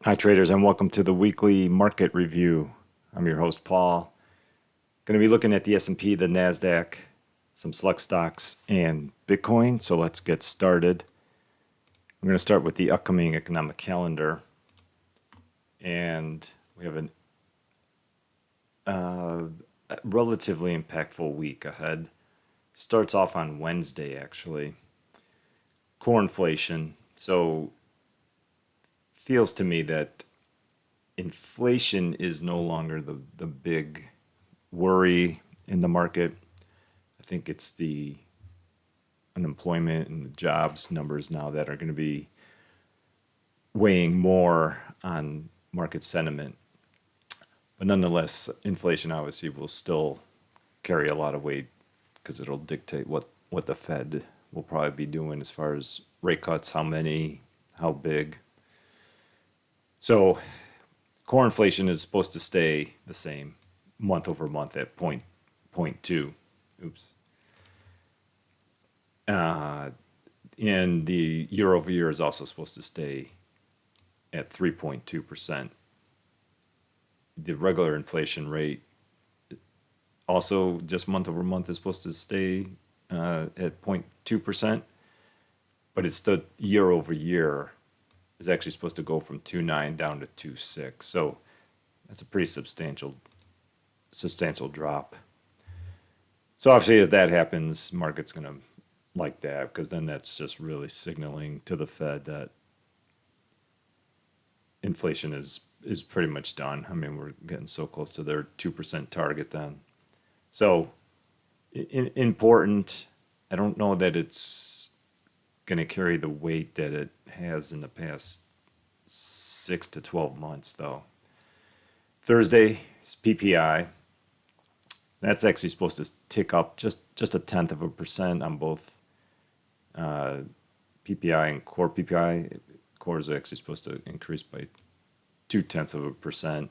Hi, traders, and welcome to the weekly market review. I'm your host, Paul. Going to be looking at the S&P, the Nasdaq, some select stocks, and Bitcoin. So let's get started. I'm going to start with the upcoming economic calendar, and we have a relatively impactful week ahead. Starts off on Wednesday, actually. Core inflation. So feels to me that inflation is no longer the big worry in the market. I think it's the unemployment and the jobs numbers now that are going to be weighing more on market sentiment. But nonetheless, inflation obviously will still carry a lot of weight because it'll dictate what the Fed will probably be doing as far as rate cuts, how many, how big. So core inflation is supposed to stay the same month over month at 0.2. Oops. And the year over year is also supposed to stay at 3.2%. The regular inflation rate also just month over month is supposed to stay at 0.2%, but it's the year over year is actually supposed to go from 2.9 down to 2.6. So that's a pretty substantial drop. So obviously if that happens, market's going to like that because then that's just really signaling to the Fed that inflation is pretty much done. I mean, we're getting so close to their 2% target then. So important. I don't know that it's going to carry the weight that it has in the past 6 to 12 months, though. Thursday is PPI. That's actually supposed to tick up just 0.1% on both PPI and core PPI. Core is actually supposed to increase by 0.2%.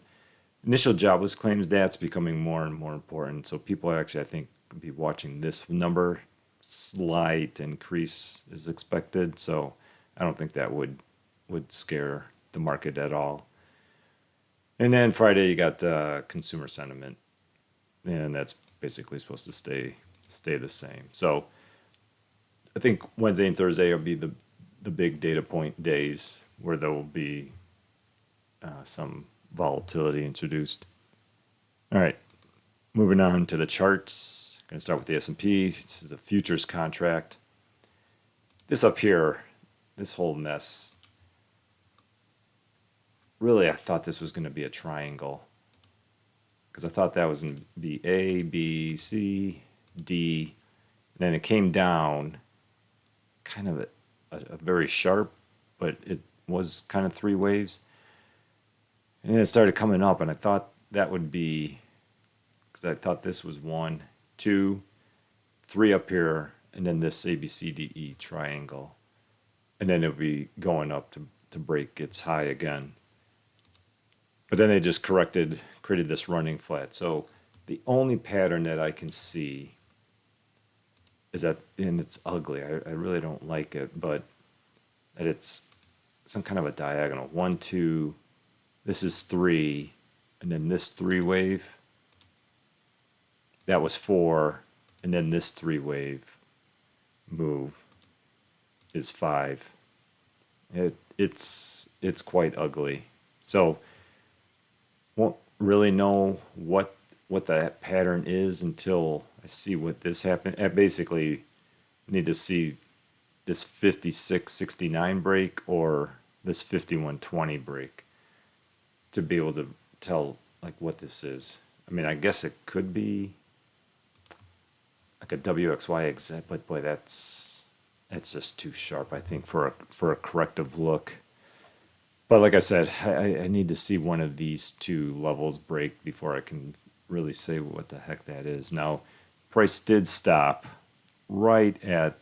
Initial jobless claims, that's becoming more and more important. So people are actually, I think, be watching this number. Slight increase is expected. So I don't think that would scare the market at all. And then Friday you got the consumer sentiment, and that's basically supposed to stay the same. So I think Wednesday and Thursday will be the big data point days where there will be some volatility introduced. All right, moving on to the charts. Going to start with the S&P. This is a futures contract. This up here, this whole mess. Really, I thought this was going to be a triangle because I thought that was going to be A, B, C, D, and then it came down kind of a very sharp, but it was kind of three waves. And then it started coming up, and I thought that would be, because I thought this was 1, 2, 3 up here, and then this ABCDE triangle. And then it would be going up to break its high again. But then they just created this running flat. So the only pattern that I can see is that, and it's ugly, I really don't like it, but that it's some kind of a diagonal. 1, 2, this is 3, and then this 3 wave, that was 4, and then this 3 wave move is 5. It's quite ugly. So won't really know what that pattern is until I see what this happened. I basically need to see this 56.69 break or this 51.20 break to be able to tell like what this is. I mean, I guess it could be like a WXY exit, but boy, that's just too sharp, I think, for a corrective look. But like I said, I need to see one of these two levels break before I can really say what the heck that is. Now, price did stop right at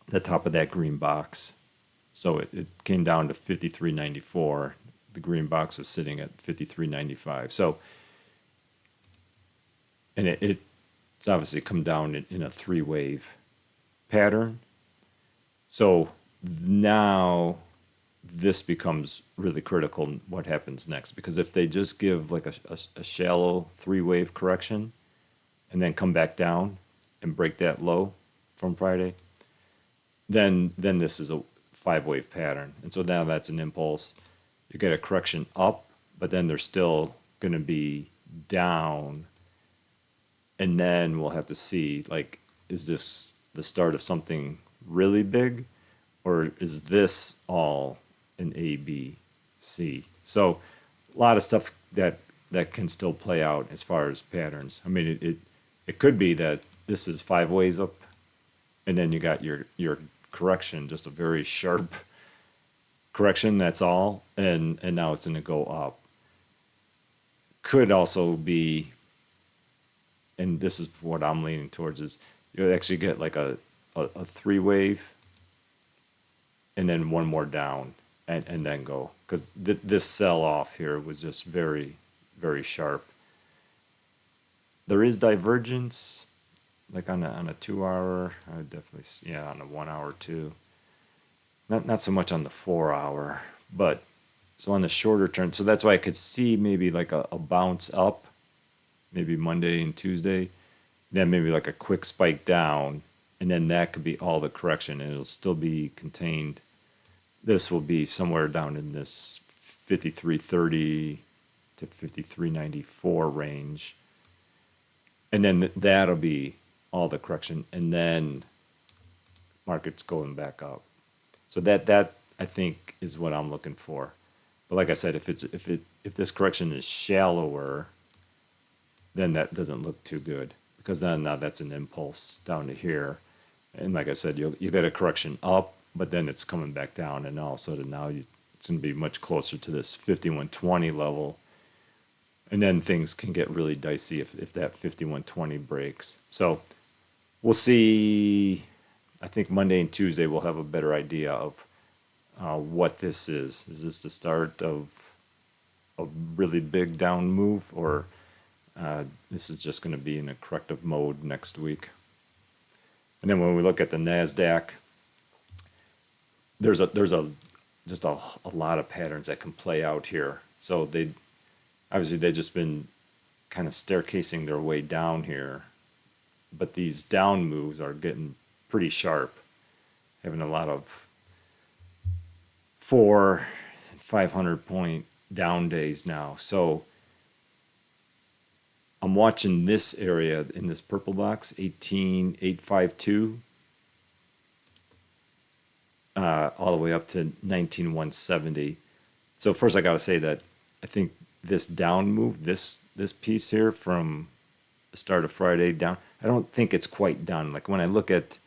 the top of that green box. So it came down to 53.94. The green box is sitting at 53.95. So, and it's obviously come down in a 3-wave pattern. So now this becomes really critical in what happens next. Because if they just give like a shallow 3-wave correction and then come back down and break that low from Friday, then this is a 5-wave pattern. And so now that's an impulse. You get a correction up, but then they're still going to be down. And then we'll have to see, like, is this the start of something really big, or is this all an A, B, C? So a lot of stuff that can still play out as far as patterns. I mean, it could be that this is 5 waves up, and then you got your correction, just a very sharp correction, that's all, and now it's going to go up. Could also be, and this is what I'm leaning towards, is you actually get like a 3-wave and then one more down and then go. Because this sell-off here was just very, very sharp. There is divergence, like on a 2-hour. I would definitely see, yeah, on a 1-hour too. Not so much on the 4-hour, but so on the shorter term. So that's why I could see maybe like a bounce up, maybe Monday and Tuesday, then maybe like a quick spike down, and then that could be all the correction, and it'll still be contained. This will be somewhere down in this 53.30 to 53.94 range, and then that'll be all the correction, and then markets going back up. So that I think is what I'm looking for. But like I said, if this correction is shallower, then that doesn't look too good, because then now that's an impulse down to here, and like I said, you get a correction up, but then it's coming back down, and all of a sudden now it's going to be much closer to this 5120 level, and then things can get really dicey if that 5120 breaks. So we'll see. I think Monday and Tuesday we'll have a better idea of what this is. Is this the start of a really big down move, or this is just going to be in a corrective mode next week? And then when we look at the Nasdaq, there's just a lot of patterns that can play out here. So they've just been kind of staircasing their way down here, but these down moves are getting pretty sharp, having a lot of 400 and 500 point down days now. So I'm watching this area in this purple box, 18,852, all the way up to 19,170. So first I got to say that I think this down move, this piece here from the start of Friday down, I don't think it's quite done. Like when I look at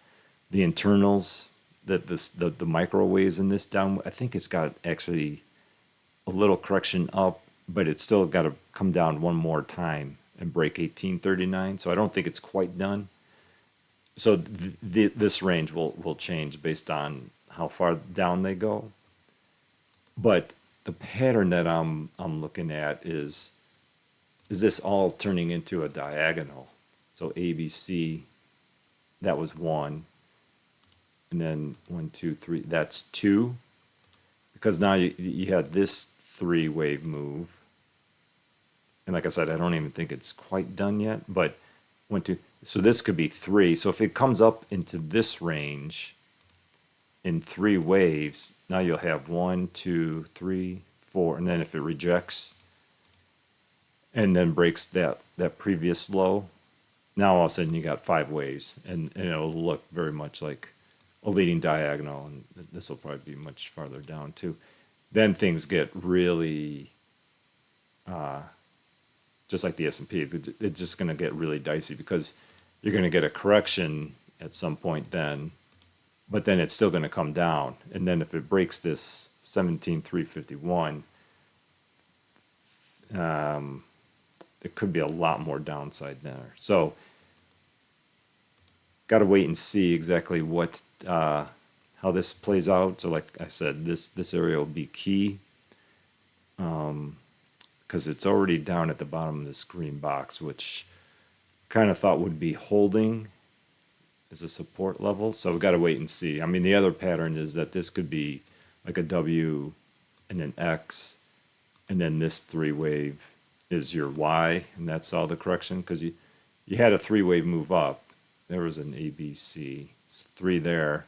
the internals, the microwaves in this down, I think it's got actually a little correction up, but it's still got to come down one more time and break 1839. So I don't think it's quite done. So this range will change based on how far down they go. But the pattern that I'm looking at is this all turning into a diagonal? So ABC, that was 1. And then 1, 2, 3, that's 2. Because now you had this 3-wave move. And like I said, I don't even think it's quite done yet. But 1, 2, so this could be 3. So if it comes up into this range in 3 waves, now you'll have 1, 2, 3, 4. And then if it rejects and then breaks that previous low, now all of a sudden you got 5 waves. And it'll look very much like a leading diagonal, and this will probably be much farther down too. Then things get really, just like the S&P, it's just going to get really dicey, because you're going to get a correction at some point then, but then it's still going to come down. And then if it breaks this 17,351, there could be a lot more downside there. So got to wait and see exactly what how this plays out. So like I said, this area will be key, because it's already down at the bottom of this green box, which kind of thought would be holding as a support level. So we've got to wait and see. I mean, the other pattern is that this could be like a W and then X, and then this three wave is your Y, and that's all the correction, because you had a three wave move up. There was an A, B, C. It's three there.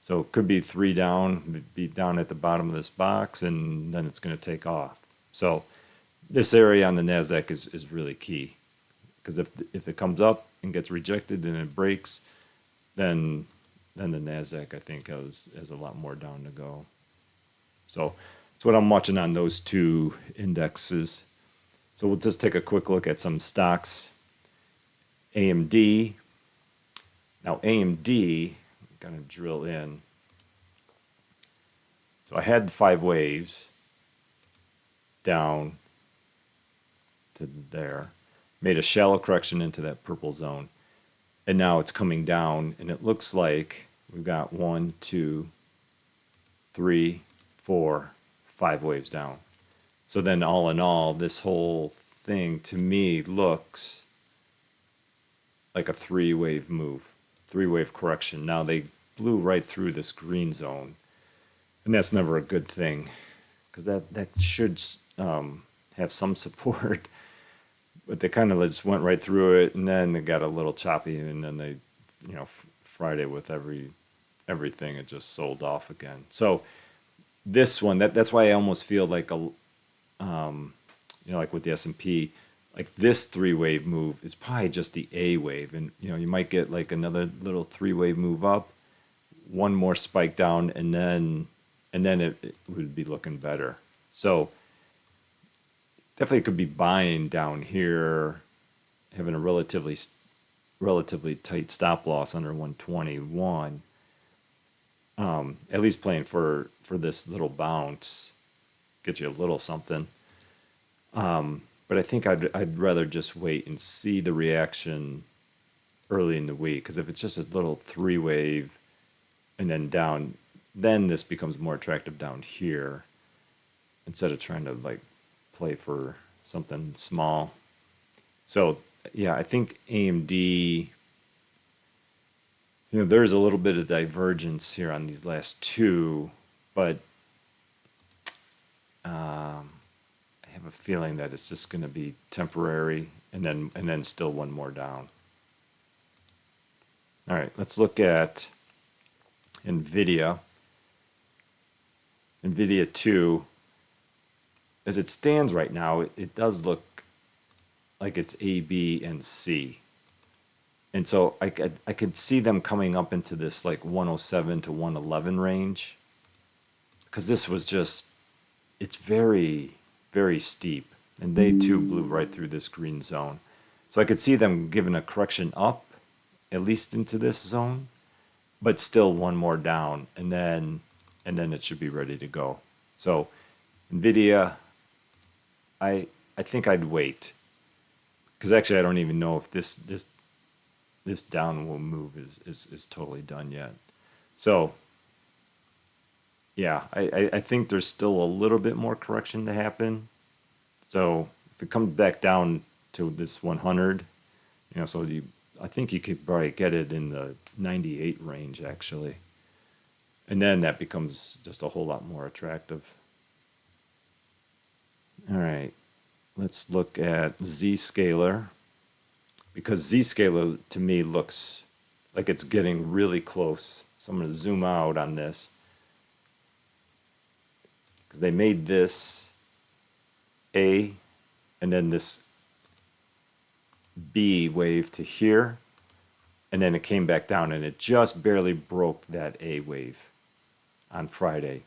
So it could be three down, be down at the bottom of this box, and then it's going to take off. So this area on the Nasdaq is really key, because if it comes up and gets rejected and it breaks, then the Nasdaq, I think, has a lot more down to go. So that's what I'm watching on those two indexes. So we'll just take a quick look at some stocks. AMD. Now AMD, I'm going to drill in. So I had 5 waves down to there, made a shallow correction into that purple zone, and now it's coming down, and it looks like we've got 1, 2, 3, 4, 5 waves down. So then all in all, this whole thing to me looks like a 3-wave move, 3-wave correction. Now they blew right through this green zone, and that's never a good thing, because that should have some support. But they kind of just went right through it, and then it got a little choppy, and then they, Friday with everything, it just sold off again. So this one, that's why I almost feel like like with the S&P, like this 3-wave move is probably just the A wave, and you might get like another little 3-wave move up, one more spike down, and then it would be looking better. So definitely could be buying down here, having a relatively tight stop loss under 121. At least playing for this little bounce, get you a little something. But I think I'd rather just wait and see the reaction early in the week, because if it's just a little 3-wave and then down, then this becomes more attractive down here, instead of trying to like play for something small. So yeah, I think AMD, there's a little bit of divergence here on these last two, but I have a feeling that it's just going to be temporary, and then still one more down. All right, let's look at Nvidia. Nvidia 2, as it stands right now, it does look like it's A, B, and C. And so I could see them coming up into this like 107 to 111 range, because this was just, it's very, very steep. And they too blew right through this green zone. So I could see them giving a correction up, at least into this zone, but still one more down, and then it should be ready to go. So Nvidia, I think I'd wait, because actually I don't even know if this downward move is totally done yet. So yeah, I think there's still a little bit more correction to happen. So if it comes back down to this 100, I think you could probably get it in the 98 range actually. And then that becomes just a whole lot more attractive. All right, let's look at ZScaler, because ZScaler to me looks like it's getting really close. So I'm going to zoom out on this, because they made this A and then this B wave to here, and then it came back down, and it just barely broke that A wave on Friday.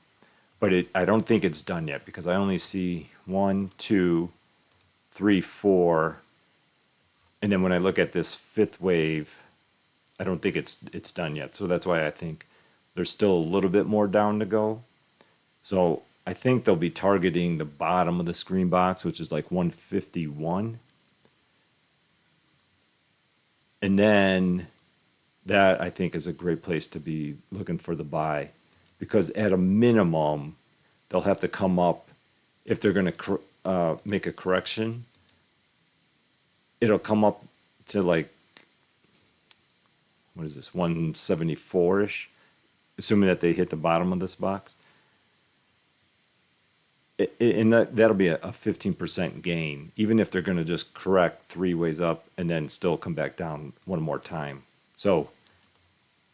But I don't think it's done yet, because I only see 1, 2, 3, 4, and then when I look at this 5th wave, I don't think it's done yet. So that's why I think there's still a little bit more down to go. So I think they'll be targeting the bottom of the screen box, which is like 151. And then that, I think, is a great place to be looking for the buy, because at a minimum, they'll have to come up, if they're going to make a correction, it'll come up to like, what is this, 174-ish, assuming that they hit the bottom of this box. And that'll be a 15% gain, even if they're going to just correct three ways up and then still come back down one more time. So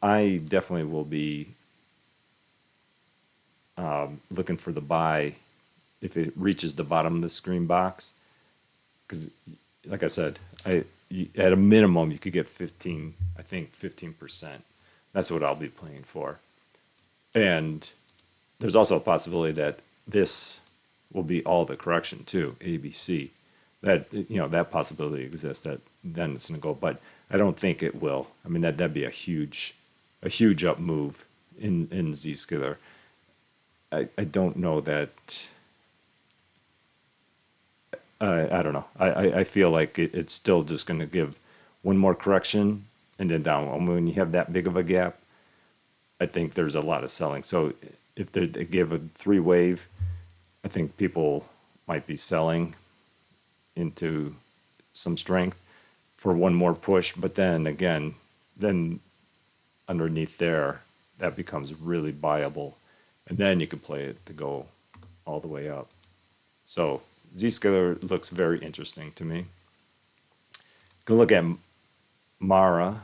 I definitely will be looking for the buy if it reaches the bottom of the screen box. Because, like I said, at a minimum, you could get 15%. That's what I'll be playing for. And there's also a possibility that this will be all the correction too, ABC. That that possibility exists. That then it's going to go, but I don't think it will. I mean that'd be a huge up move in ZScaler. I don't know that. I don't know. I feel like it's still just going to give one more correction and then down. When you have that big of a gap, I think there's a lot of selling. So if they give a three wave, I think people might be selling into some strength for one more push. But then again, then underneath there, that becomes really buyable. And then you can play it to go all the way up. So ZScaler looks very interesting to me. Gonna look at Mara.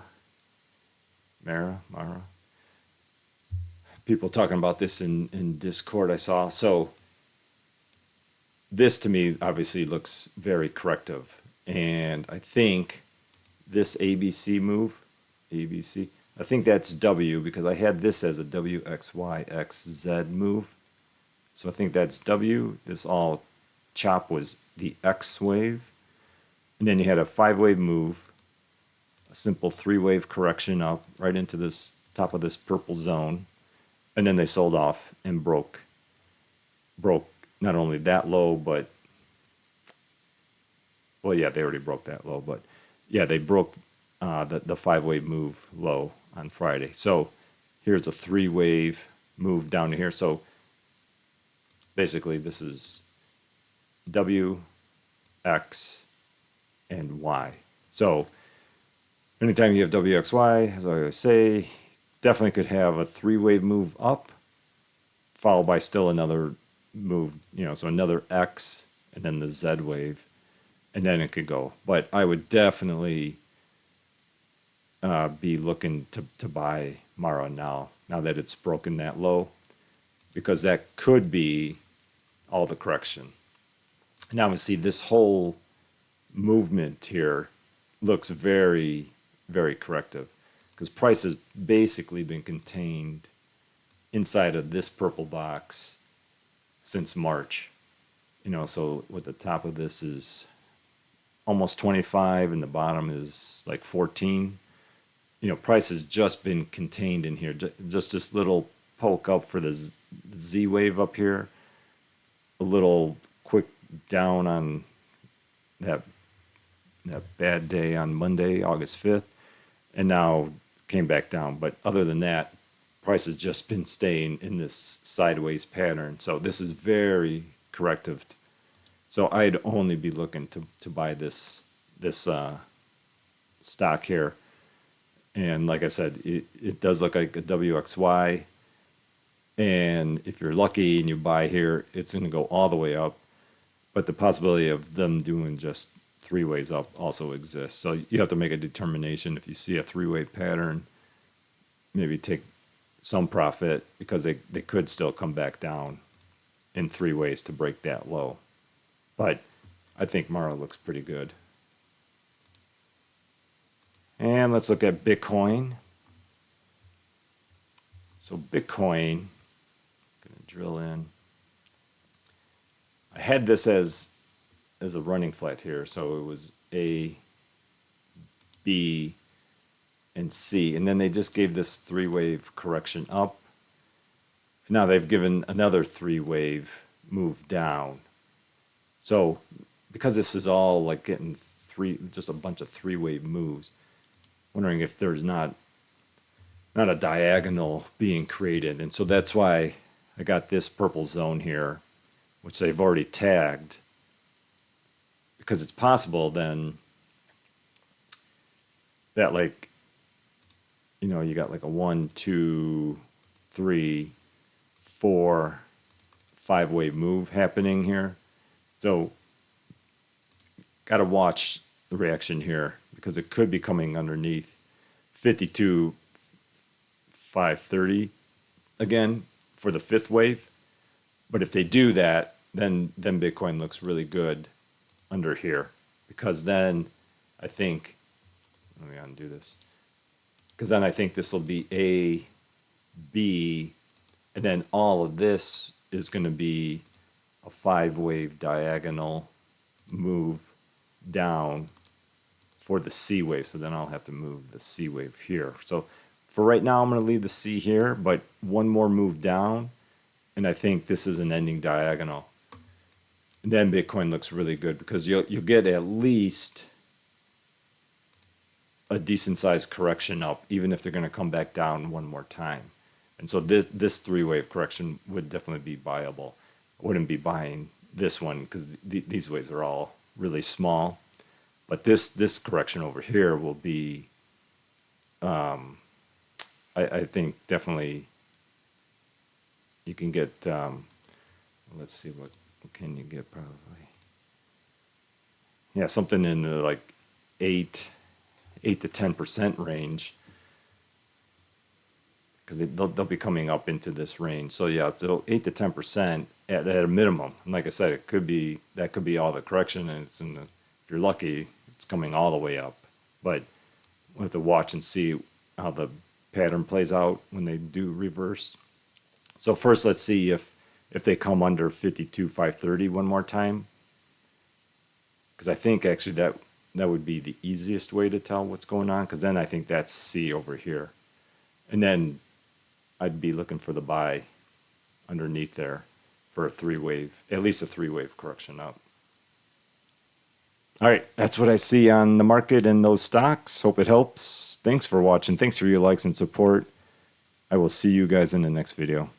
People talking about this in Discord I saw. So this to me obviously looks very corrective. And I think this ABC move, ABC, I think that's W because I had this as a WXYXZ move. So I think that's W. This all chop was the X wave. And then you had a 5-wave move, a simple 3-wave correction up right into this top of this purple zone. And then they sold off and broke not only that low, but well, yeah, they already broke that low, but yeah, they broke the 5-wave move low on Friday. So here's a 3-wave move down to here. So basically, this is W, X, and Y. So anytime you have WXY, as I always say, definitely could have a 3-wave move up, followed by still another move, so another X, and then the Z wave, and then it could go. But I would definitely be looking to buy Mara now that it's broken that low, because that could be all the correction. Now we see this whole movement here looks very, very corrective, because price has basically been contained inside of this purple box since March. So what the top of this is almost 25 and the bottom is like 14. Price has just been contained in here. Just this little poke up for the Z wave up here. A little quick down on that bad day on Monday, August 5th, and now came back down. But other than that, price has just been staying in this sideways pattern. So this is very corrective. So I'd only be looking to buy this stock here. And like I said, it does look like a WXY. And if you're lucky and you buy here, it's going to go all the way up. But the possibility of them doing just 3 ways up also exists. So you have to make a determination. If you see a 3-wave pattern, maybe take some profit, because they could still come back down in 3 ways to break that low. But I think Mara looks pretty good. And let's look at Bitcoin. So Bitcoin, going to drill in. I had this as a running flat here. So it was A, B, and C. And then they just gave this 3-wave correction up. Now they've given another 3-wave move down. So because this is all like getting just a bunch of 3-wave moves, wondering if there's not a diagonal being created. And so that's why I got this purple zone here, which they've already tagged, because it's possible then that, like, you got like a 1, 2, 3, 4, 5-wave move happening here. So got to watch the reaction here because it could be coming underneath 52,530 again for the 5th wave. But if they do that, then Bitcoin looks really good under here, because then I think, let me undo this, because then I think this will be A, B, and then all of this is going to be a 5-wave diagonal move down for the C wave. So then I'll have to move the C wave here. So for right now, I'm going to leave the C here, but one more move down, and I think this is an ending diagonal. And then Bitcoin looks really good because you'll get at least a decent sized correction up, even if they're going to come back down one more time. And so this 3-wave correction would definitely be buyable. I wouldn't be buying this one because these waves are all really small. But this correction over here will be, I think definitely you can get, let's see, what can you get probably? Yeah, something in the like 8 to 10% range, because they'll be coming up into this range. So yeah, so 8 to 10% at a minimum. And like I said, that could be all the correction, and it's if you're lucky, it's coming all the way up. But we'll have to watch and see how the pattern plays out when they do reverse. So first, let's see if they come under 52,530 one more time, because I think actually that would be the easiest way to tell what's going on, because then I think that's C over here. And then I'd be looking for the buy underneath there for a 3-wave, at least a 3-wave correction up. All right, that's what I see on the market and those stocks. Hope it helps. Thanks for watching. Thanks for your likes and support. I will see you guys in the next video.